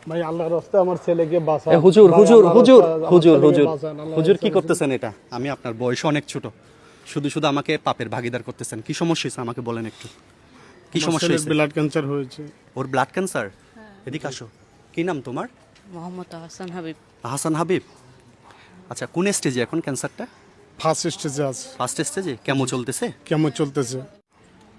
ভাই আল্লাহর রাস্তায় আমার ছেলেকে বাঁচান। হুজুর ভাই, হুজুর আল্লাহর হুজুর রাস্তায় আমার হুজুর ছেলেকে হুজুর বাঁচান, আল্লাহর হুজুর কি রাস্তায় করতেছেন এটা? আমি আপনার বয়স অনেক ছোট, শুধু শুধু আমাকে পাপের ভাগিদার করতেছেন। কি সমস্যা হয়েছে আমাকে বলেন একটু, কি আমার সমস্যা ছেলের হয়েছে? ব্লাড ক্যান্সার হয়েছে। ওর ব্লাড ক্যান্সার? এদিকে আসো। কি নাম তোমার? মোহাম্মদ আহসান হাবিব। হাসান হাবিব। আচ্ছা, কোন স্টেজে এখন ক্যান্সারটা? ফার্স্ট স্টেজে আছে। ফার্স্ট স্টেজে? কেমন চলতেছে? কেমন চলতেছে?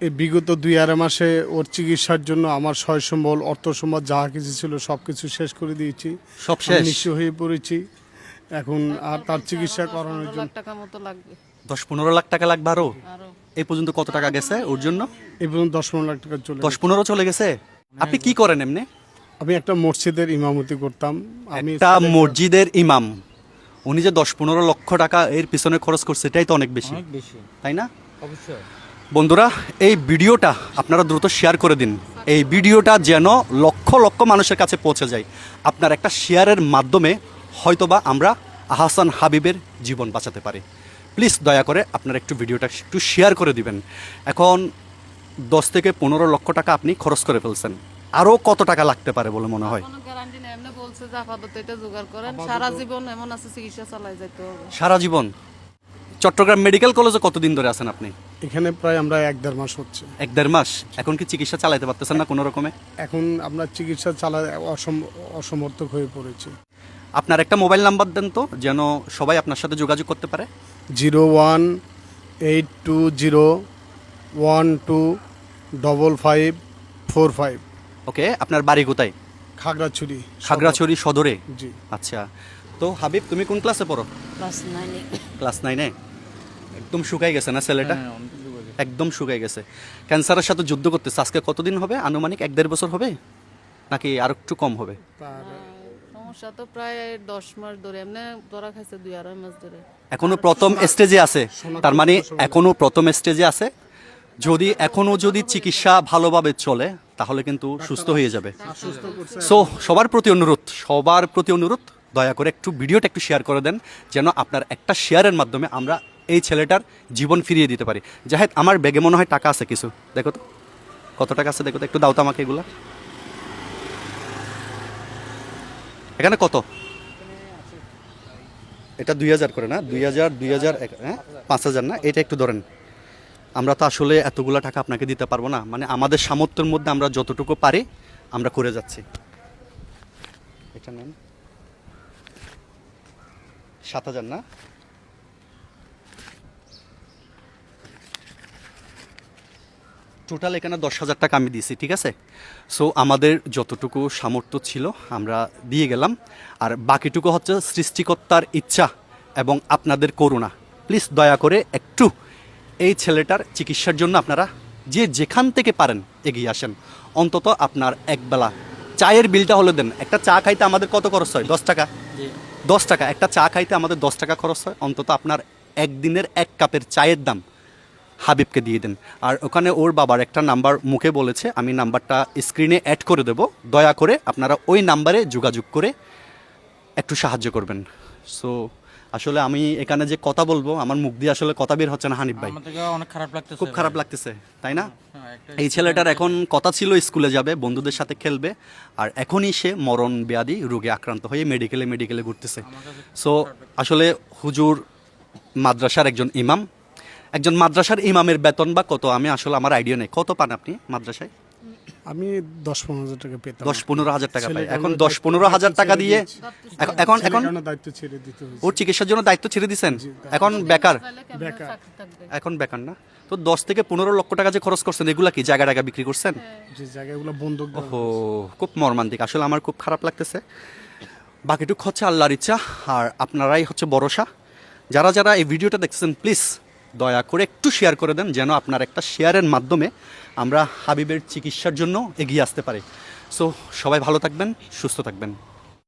এই বিগত 2-2.5 মাসে ওর চিকিৎসার জন্য আমার সয় সম্বল, অর্থ সম্পদ যা কিছু ছিল সব কিছু শেষ করে দিয়েছি। সব আমি শেষ? নিঃস্ব হয়ে পড়েছি এখন। আর তার চিকিৎসা করানোর 10-15 জন্য লাখ টাকা মতো লাগবে 10-15 লাখ টাকা লাগবে আরো? আরো। এই পর্যন্ত কত টাকা গেছে ওর জন্য? এই পর্যন্ত 10-15 লাখ টাকা চলে গেছে। 10-15 চলে গেছে? আপনি কি করেন এমনি? আমি একটা মসজিদের ইমামতি করতাম। আমি একটা মসজিদের ইমাম, উনি যে 10-15 লক্ষ টাকা এর পিছনে খরচ করছে, এটাই তো অনেক বেশি, তাই না? অবশ্যই। বন্ধুরা, এই ভিডিওটা আপনারা দ্রুত শেয়ার করে দিন। এই ভিডিওটা যেন লক্ষ লক্ষ মানুষের কাছে পৌঁছে যায়। আপনার একটা শেয়ারের মাধ্যমে হয়তোবা আমরা আহসান হাবিবের জীবন বাঁচাতে পারি। প্লিজ দয়া করে আপনারা একটু ভিডিওটা একটু শেয়ার করে দিবেন। এখন 10 থেকে 15 লক্ষ টাকা আপনি খরচ করে ফেলছেন, আরও কত টাকা লাগতে পারে বলে মনে হয়? কোনো গ্যারান্টি নেই, এমনি বলছে যে আপাতত এটা জোগাড় করেন, সারা জীবন এমন আছে চিকিৎসা চালাই যেতে হবে। সারা জীবন? চট্টগ্রাম মেডিকেল কলেজে কতদিন ধরে আছেন আপনি? এখানে প্রায় আমরা 1-1.5 মাস হচ্ছে। 1-1.5 মাস? এখন কি চিকিৎসা চালাতে পারতেছেন না কোনো রকমে? এখন আমরা চিকিৎসা চালায় অসমর্থক হয়ে পড়েছি। আপনার একটা মোবাইল নাম্বার দেন তো, যেন সবাই আপনার সাথে যোগাযোগ করতে পারে। 0182125545। ওকে, আপনার বাড়ি কোথায়? খাগড়াছড়ি। খাগড়াছড়ি সদরে? জি। আচ্ছা, তো হাবিব তুমি কোন ক্লাসে পড়ো? ক্লাস 9-এ। ক্লাস 9-এ? একদম শুকাই গেছে না ছেলেটা? হ্যাঁ, অনেক কিছু করেছে। একদম শুকাই গেছে। ক্যান্সারের সাথে যুদ্ধ করতেছে। আজকে কতদিন হবে আনুমানিক? 1-1.5 বছর হবে নাকি আর একটু কম হবে? সমস্যা তো প্রায় 10 মাস ধরে, এমনি ধরা খাইছে 2-2.5 মাস ধরে। এখনো প্রথম স্টেজে আছে, তার মানে এখনো প্রথম স্টেজে আছে। যদি চিকিৎসা ভালোভাবে চলে তাহলে কিন্তু সুস্থ হয়ে যাবে। সো সবার প্রতি অনুরোধ দয়া করে একটু ভিডিওটা একটু শেয়ার করে দেন, যেন আপনার একটা শেয়ারের মাধ্যমে আমরা এই ছেলেটার জীবন ফিরিয়ে দিতে পারি। যাই আমার ব্যাগে মনে হয় টাকা আছে কিছু, দেখো তো কত টাকা আছে, দেখো তো একটু দাও তো আমাকে এগুলা। এখানে কত? এটা 2000 করে না? 2000 হ্যাঁ, 5000 না? এটা একটু ধরেন। আমরা তো আসলে এতগুলা টাকা আপনাকে দিতে পারবো না, মানে আমাদের সামর্থ্যের মধ্যে আমরা যতটুকু পারি আমরা করে যাচ্ছি। এটা নেন, 7000 না? টোটাল এখানে 10,000 টাকা আমি দিয়েছি, ঠিক আছে? সো আমাদের যতটুকু সামর্থ্য ছিল আমরা দিয়ে গেলাম, আর বাকিটুকু হচ্ছে সৃষ্টিকর্তার ইচ্ছা এবং আপনাদের করুণা। প্লিজ দয়া করে একটু এই ছেলেটার চিকিৎসার জন্য আপনারা যে যেখান থেকে পারেন এগিয়ে আসেন। অন্তত আপনার একবেলা চায়ের বিলটা হলে দেন। একটা চা খাইতে আমাদের কত খরচ হয়? 10 টাকা। 10 টাকা একটা চা খাইতে আমাদের 10 টাকা খরচ হয়। অন্তত আপনার একদিনের 1 কাপের চায়ের দাম হাবিবকে দিয়ে দেন। আর ওখানে ওর বাবার একটা নাম্বার মুখে বলেছে, আমি নাম্বারটা স্ক্রিনে অ্যাড করে দেব। দয়া করে আপনারা ওই নাম্বারে যোগাযোগ করে একটু সাহায্য করবেন। সো আসলে আমি এখানে যে কথা বলবো আমার মুখ দিয়ে আসলে কথা বের হচ্ছে না হানিফ ভাই। আমার থেকে অনেক খারাপ লাগতেছে। খুব খারাপ লাগতেছে, তাই না? হ্যাঁ, একটা এই ছেলেটার এখন কথা ছিল স্কুলে যাবে, বন্ধুদের সাথে খেলবে, আর এখনই সে মরণ ব্যাধি রোগে আক্রান্ত হয়ে মেডিকেলে ঘুরতেছে। সো আসলে হুজুর মাদ্রাসার একজন মাদ্রাসার ইমামের বেতন বা কত আমি আসলে আমার আইডিয়া নেই। কত পান আপনি মাদ্রাসায়? আমি 10-15 হাজার টাকা পেতাম। 10-15 হাজার টাকা পাই। ছেলের এখন কারণে 10-15 হাজার টাকা দিয়ে এখন ছেলের কারণে দায়িত্ব ছেড়ে দিতে হয়েছে। ওর চিকিৎসার জন্য দায়িত্ব ছেড়ে দিছেন। এখন বেকার। তাহলে কেমনে বেকার। চাকরি থাকবে? এখন বেকার না? তো 10 থেকে 15 লক্ষ টাকা যে খরচ করছেন, এগুলা কি জায়গা টাকা বিক্রি করছেন? যে জায়গাগুলো বন্ধক দেওয়া ও, খুব মর্মান্তিক। আসলে আমার খুব খারাপ লাগতেছে। বাকিটুক হচ্ছে আল্লাহর ইচ্ছা, আর আপনারাই হচ্ছে ভরসা। যারা যারা এই ভিডিওটা দেখছেন প্লিজ দয়া করে একটু শেয়ার করে দেন, যেন আপনার একটা শেয়ারের মাধ্যমে আমরা হাবিবের চিকিৎসার জন্য এগিয়ে আসতে পারি। সো সবাই ভালো থাকবেন, সুস্থ থাকবেন।